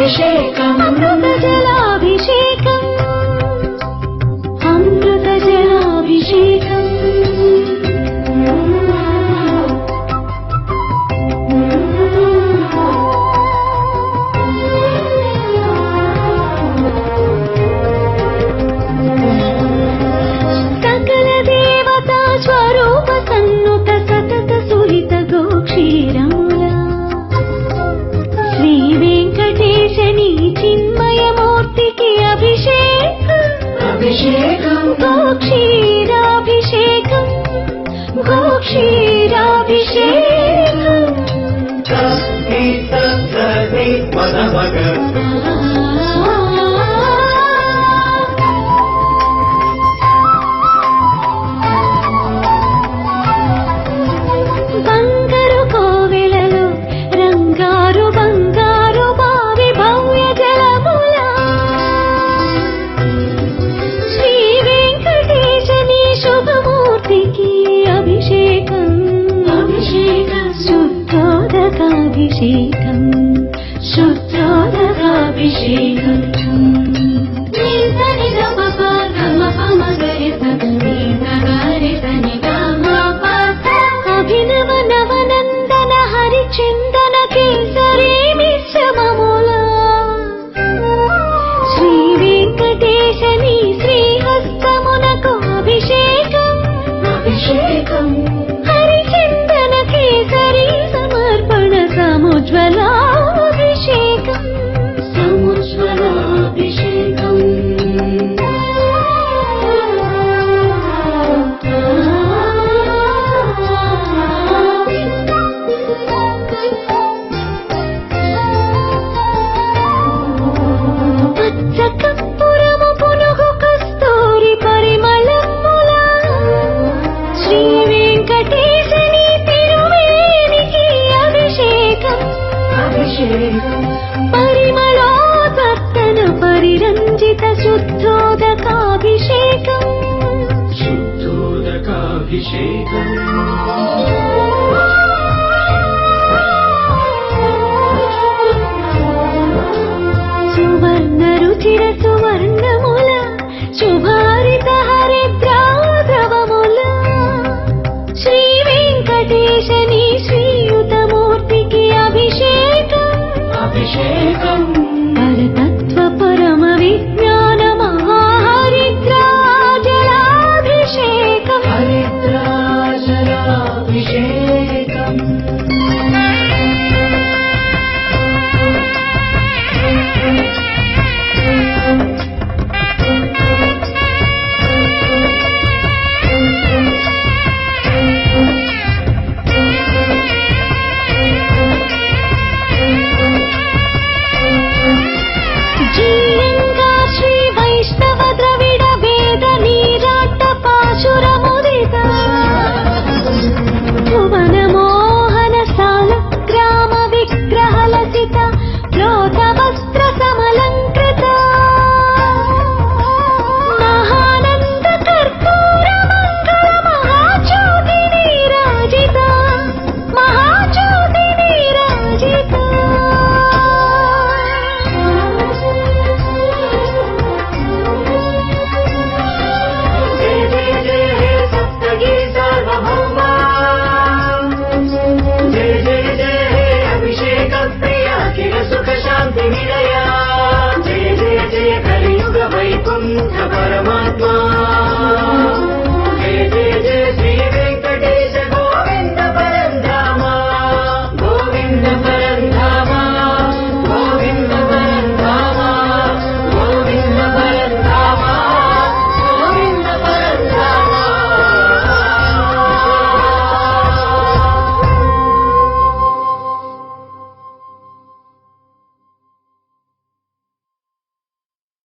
అభిషేకం అమృత జలాభిషేకం అమృత జలాభిషేకం సకల దేవతా స్వరూప సన్నుత సతత సుహిత గోక్షీరముల శ్రీ వెంకటేశని చిన్మయమూర్తికి అభిషేకం అభిషేకం గోక్షీరాభిషేకం గోక్షీరాభిషేకం బంగారు కోవెలలో రంగారు బంగారు బావి భవ్య జలముల శ్రీ వెంకటేశని శుభమూర్తికి అభిషేకం అభిషేకం శుద్ధోదకాభిషేకం శుద్ధోదకాభిషేకం అభినవ నవనందన హరిచందన కేసరి మిశ్రమముల శ్రీ వెంకటేశని శ్రీహస్తమునకు అభిషేకం అభిషేకం హరిచందన కేసరి సమర్పణ సముజ్వలాభిషేకం సముజ్వలాభిషేకం పచ్చ కర్పూరము పునుగు కస్తూరి పరిమళముల శ్రీ వెంకటేశని తిరువేనికి అభిషేకం అభిషేకం పరిమళోత్పత్తన పరిరంజిత శుద్ధోదకాభిషేకం శుద్ధోదకాభిషేకం సువర్ణ రుచిర సువర్ణముల శుభారిత హరిద్రాద్రవముల శ్రీ వెంకటేశని శ్రీయుతమూర్తికి అభిషేకం అభిషేకం పరతత్వ పరమ విజ్ఞాన మహాహరిద్రాజలాభిషేకం హరిద్రాజలాభిషేకం జీయంగా శ్రీ వైష్ణవ ద్రవిడ వేద నీరాట పాశురముదిత భువన మోహన సాల గ్రామ విగ్రహలసిత ప్రోత వస్త్ర సమలంకృత మహానంద కర్పూర మంగళ మహాజ్యోతి నీరాజిత మహాజ్యోతి నీరాజిత జయ జయ జయ హే సప్తగిరి సార్వభౌమా జయ జయ జయ హే అభిషేక ప్రియ అఖిల సుఖ శాంతి నిలయ జయ జయ జయ కలియుగ వైకుంఠ పరమాత్మా